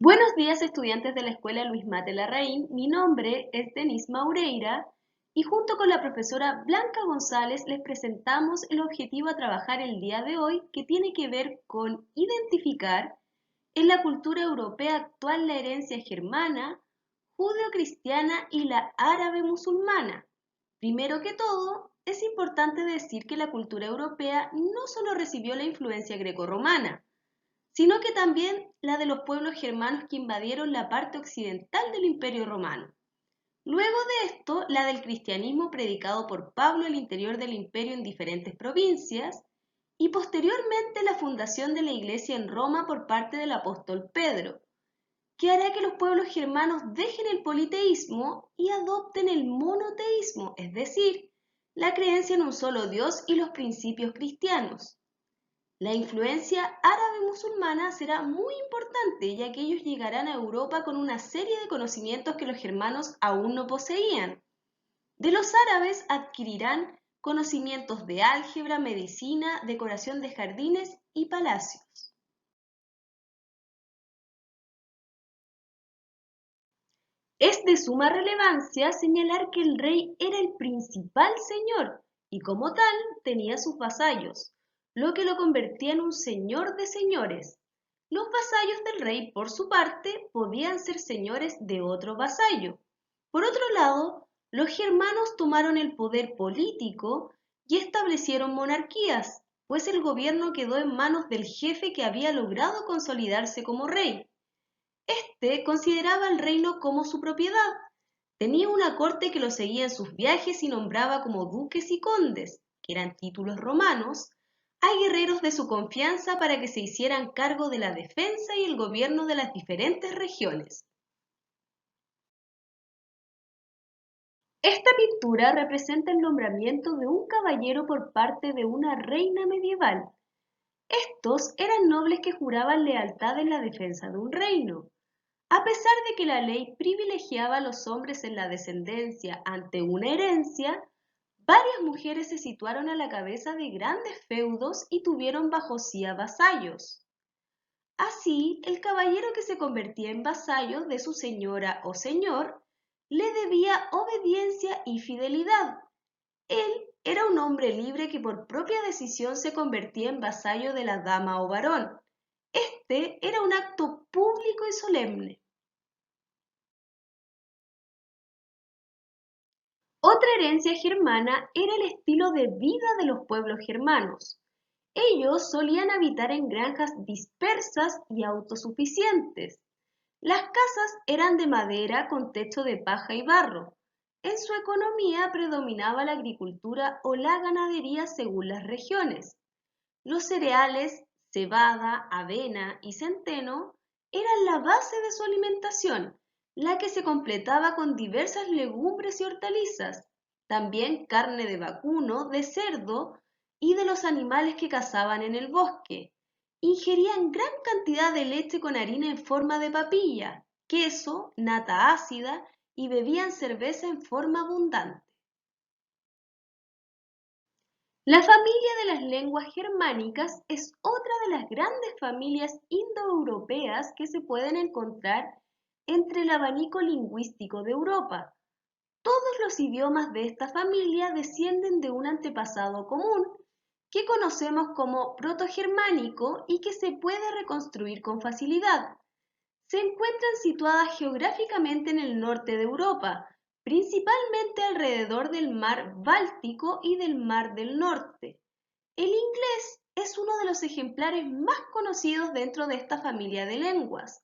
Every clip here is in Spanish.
Buenos días, estudiantes de la Escuela Luis Mate Larraín. Mi nombre es Denise Maureira y junto con la profesora Blanca González les presentamos el objetivo a trabajar el día de hoy, que tiene que ver con identificar en la cultura europea actual la herencia germana, judeocristiana y la árabe musulmana. Primero que todo, es importante decir que la cultura europea no solo recibió la influencia grecorromana, sino que también la de los pueblos germanos que invadieron la parte occidental del Imperio Romano. Luego de esto, la del cristianismo predicado por Pablo al interior del imperio en diferentes provincias, y posteriormente la fundación de la Iglesia en Roma por parte del apóstol Pedro, que hará que los pueblos germanos dejen el politeísmo y adopten el monoteísmo, es decir, la creencia en un solo Dios y los principios cristianos. La influencia árabe musulmana será muy importante, ya que ellos llegarán a Europa con una serie de conocimientos que los germanos aún no poseían. De los árabes adquirirán conocimientos de álgebra, medicina, decoración de jardines y palacios. Es de suma relevancia señalar que el rey era el principal señor y como tal tenía sus vasallos, lo que lo convertía en un señor de señores. Los vasallos del rey, por su parte, podían ser señores de otro vasallo. Por otro lado, los germanos tomaron el poder político y establecieron monarquías, pues el gobierno quedó en manos del jefe que había logrado consolidarse como rey. Este consideraba el reino como su propiedad. Tenía una corte que lo seguía en sus viajes y nombraba como duques y condes, que eran títulos romanos, a guerreros de su confianza para que se hicieran cargo de la defensa y el gobierno de las diferentes regiones. Esta pintura representa el nombramiento de un caballero por parte de una reina medieval. Estos eran nobles que juraban lealtad en la defensa de un reino. A pesar de que la ley privilegiaba a los hombres en la descendencia ante una herencia, varias mujeres se situaron a la cabeza de grandes feudos y tuvieron bajo sí a vasallos. Así, el caballero que se convertía en vasallo de su señora o señor le debía obediencia y fidelidad. Él era un hombre libre que por propia decisión se convertía en vasallo de la dama o varón. Este era un acto público y solemne. Otra herencia germana era el estilo de vida de los pueblos germanos. Ellos solían habitar en granjas dispersas y autosuficientes. Las casas eran de madera con techo de paja y barro. En su economía predominaba la agricultura o la ganadería según las regiones. Los cereales, cebada, avena y centeno eran la base de su alimentación, la que se completaba con diversas legumbres y hortalizas, también carne de vacuno, de cerdo y de los animales que cazaban en el bosque. Ingerían gran cantidad de leche con harina en forma de papilla, queso, nata ácida y bebían cerveza en forma abundante. La familia de las lenguas germánicas es otra de las grandes familias indoeuropeas que se pueden encontrar entre el abanico lingüístico de Europa. Todos los idiomas de esta familia descienden de un antepasado común que conocemos como protogermánico y que se puede reconstruir con facilidad. Se encuentran situadas geográficamente en el norte de Europa, principalmente alrededor del mar Báltico y del mar del Norte. El inglés es uno de los ejemplares más conocidos dentro de esta familia de lenguas.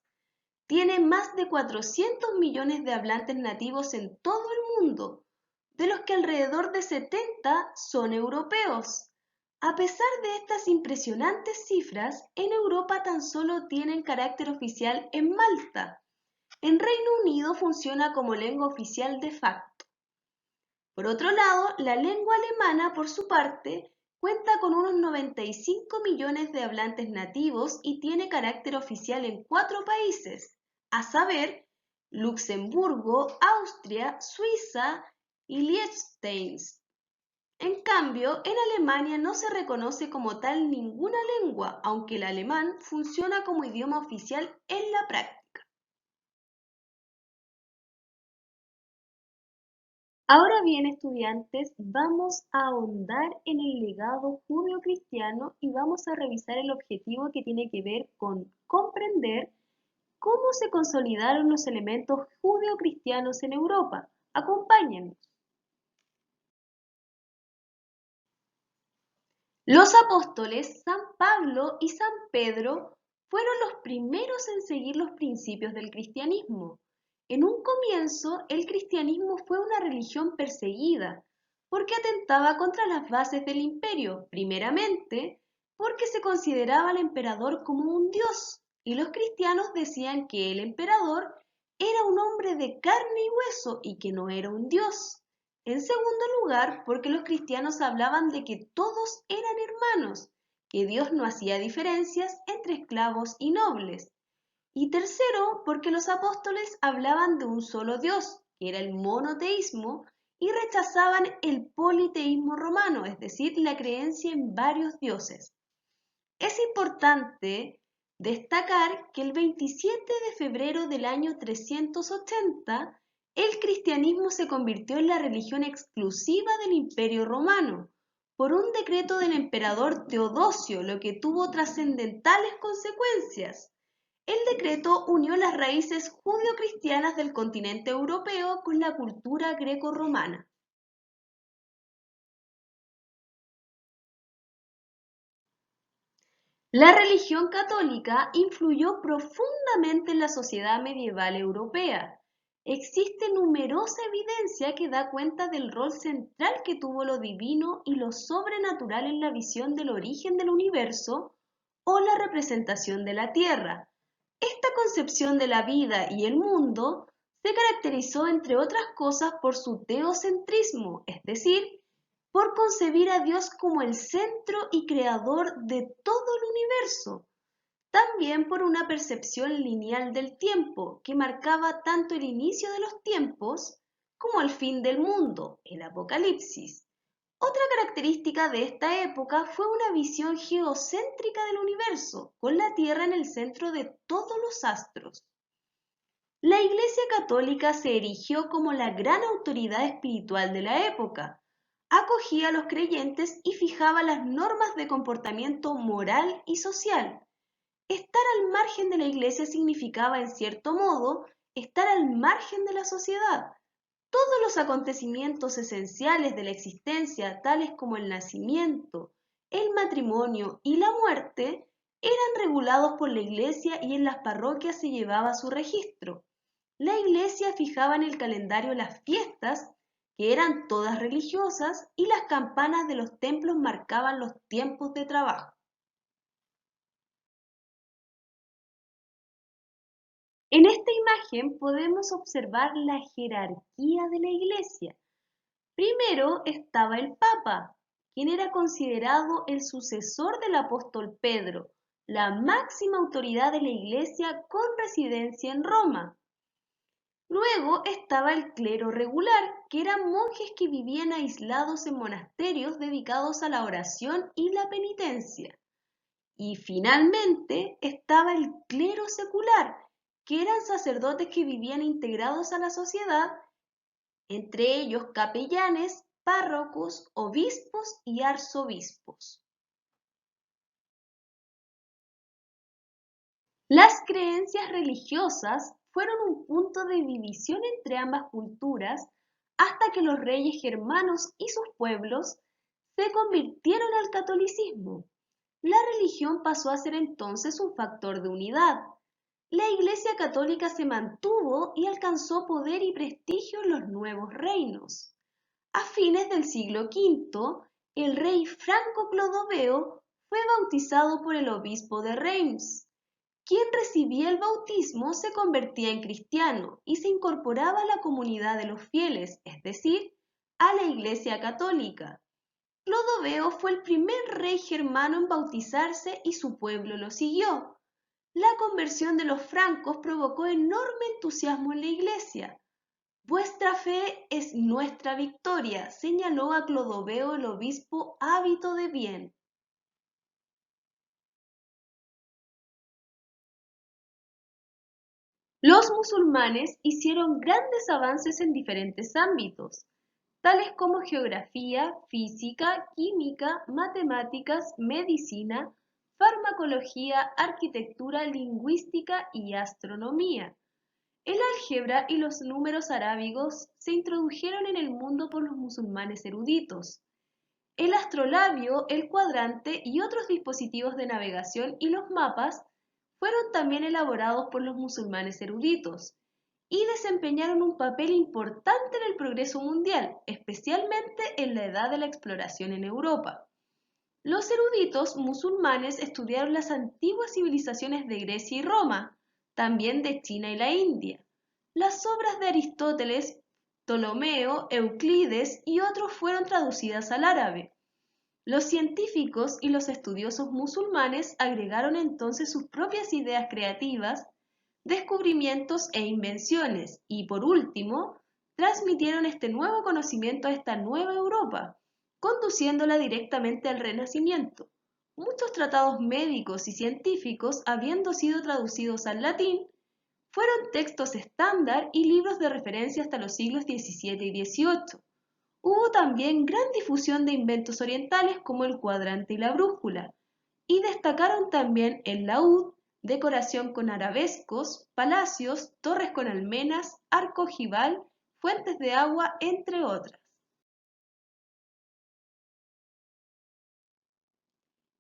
Tiene más de 400 millones de hablantes nativos en todo el mundo, de los que alrededor de 70 son europeos. A pesar de estas impresionantes cifras, en Europa tan solo tienen carácter oficial en Malta. En Reino Unido funciona como lengua oficial de facto. Por otro lado, la lengua alemana, por su parte, cuenta con unos 95 millones de hablantes nativos y tiene carácter oficial en 4 países, a saber, Luxemburgo, Austria, Suiza y Liechtenstein. En cambio, en Alemania no se reconoce como tal ninguna lengua, aunque el alemán funciona como idioma oficial en la práctica. Ahora bien, estudiantes, vamos a ahondar en el legado judeocristiano y vamos a revisar el objetivo que tiene que ver con comprender cómo se consolidaron los elementos judeocristianos en Europa. Acompáñennos. Los apóstoles San Pablo y San Pedro fueron los primeros en seguir los principios del cristianismo. En un comienzo, el cristianismo fue una religión perseguida porque atentaba contra las bases del imperio, primeramente porque se consideraba al emperador como un dios y los cristianos decían que el emperador era un hombre de carne y hueso y que no era un dios. En segundo lugar, porque los cristianos hablaban de que todos eran hermanos, que Dios no hacía diferencias entre esclavos y nobles. Y tercero, porque los apóstoles hablaban de un solo Dios, que era el monoteísmo, y rechazaban el politeísmo romano, es decir, la creencia en varios dioses. Es importante destacar que el 27 de febrero del año 380, el cristianismo se convirtió en la religión exclusiva del Imperio Romano por un decreto del emperador Teodosio, lo que tuvo trascendentales consecuencias. El decreto unió las raíces judio-cristianas del continente europeo con la cultura greco-romana. La religión católica influyó profundamente en la sociedad medieval europea. Existe numerosa evidencia que da cuenta del rol central que tuvo lo divino y lo sobrenatural en la visión del origen del universo o la representación de la tierra. Esta concepción de la vida y el mundo se caracterizó, entre otras cosas, por su teocentrismo, es decir, por concebir a Dios como el centro y creador de todo el universo, también por una percepción lineal del tiempo que marcaba tanto el inicio de los tiempos como el fin del mundo, el Apocalipsis. Otra característica de esta época fue una visión geocéntrica del universo, con la Tierra en el centro de todos los astros. La Iglesia Católica se erigió como la gran autoridad espiritual de la época, acogía a los creyentes y fijaba las normas de comportamiento moral y social. Estar al margen de la Iglesia significaba, en cierto modo, estar al margen de la sociedad. Todos los acontecimientos esenciales de la existencia, tales como el nacimiento, el matrimonio y la muerte, eran regulados por la Iglesia y en las parroquias se llevaba su registro. La Iglesia fijaba en el calendario las fiestas, que eran todas religiosas, y las campanas de los templos marcaban los tiempos de trabajo. En esta imagen podemos observar la jerarquía de la Iglesia. Primero estaba el Papa, quien era considerado el sucesor del apóstol Pedro, la máxima autoridad de la Iglesia con residencia en Roma. Luego estaba el clero regular, que eran monjes que vivían aislados en monasterios dedicados a la oración y la penitencia. Y finalmente estaba el clero secular, que eran sacerdotes que vivían integrados a la sociedad, entre ellos capellanes, párrocos, obispos y arzobispos. Las creencias religiosas fueron un punto de división entre ambas culturas hasta que los reyes germanos y sus pueblos se convirtieron al catolicismo. La religión pasó a ser entonces un factor de unidad. La Iglesia Católica se mantuvo y alcanzó poder y prestigio en los nuevos reinos. A fines del siglo V, el rey Franco Clodoveo fue bautizado por el obispo de Reims. Quien recibía el bautismo se convertía en cristiano y se incorporaba a la comunidad de los fieles, es decir, a la Iglesia Católica. Clodoveo fue el primer rey germano en bautizarse y su pueblo lo siguió. La conversión de los francos provocó enorme entusiasmo en la Iglesia. Vuestra fe es nuestra victoria, señaló a Clodoveo el obispo Hábito de Bien. Los musulmanes hicieron grandes avances en diferentes ámbitos. tales como geografía, física, química, matemáticas, medicina, farmacología, arquitectura, lingüística y astronomía. El álgebra y los números arábigos se introdujeron en el mundo por los musulmanes eruditos. El astrolabio, el cuadrante y otros dispositivos de navegación y los mapas fueron también elaborados por los musulmanes eruditos y desempeñaron un papel importante en el progreso mundial, especialmente en la edad de la exploración en Europa. Los eruditos musulmanes estudiaron las antiguas civilizaciones de Grecia y Roma, también de China y la India. Las obras de Aristóteles, Ptolomeo, Euclides y otros fueron traducidas al árabe. Los científicos y los estudiosos musulmanes agregaron entonces sus propias ideas creativas, descubrimientos e invenciones y, por último, transmitieron este nuevo conocimiento a esta nueva Europa, conduciéndola directamente al Renacimiento. Muchos tratados médicos y científicos, habiendo sido traducidos al latín, fueron textos estándar y libros de referencia hasta los siglos XVII y XVIII. Hubo también gran difusión de inventos orientales como el cuadrante y la brújula, y destacaron también el laúd, decoración con arabescos, palacios, torres con almenas, arco ojival, fuentes de agua, entre otras.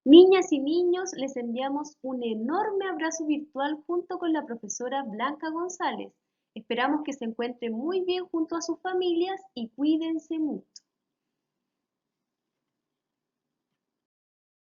Niñas y niños, les enviamos un enorme abrazo virtual junto con la profesora Blanca González. Esperamos que se encuentren muy bien junto a sus familias y cuídense mucho.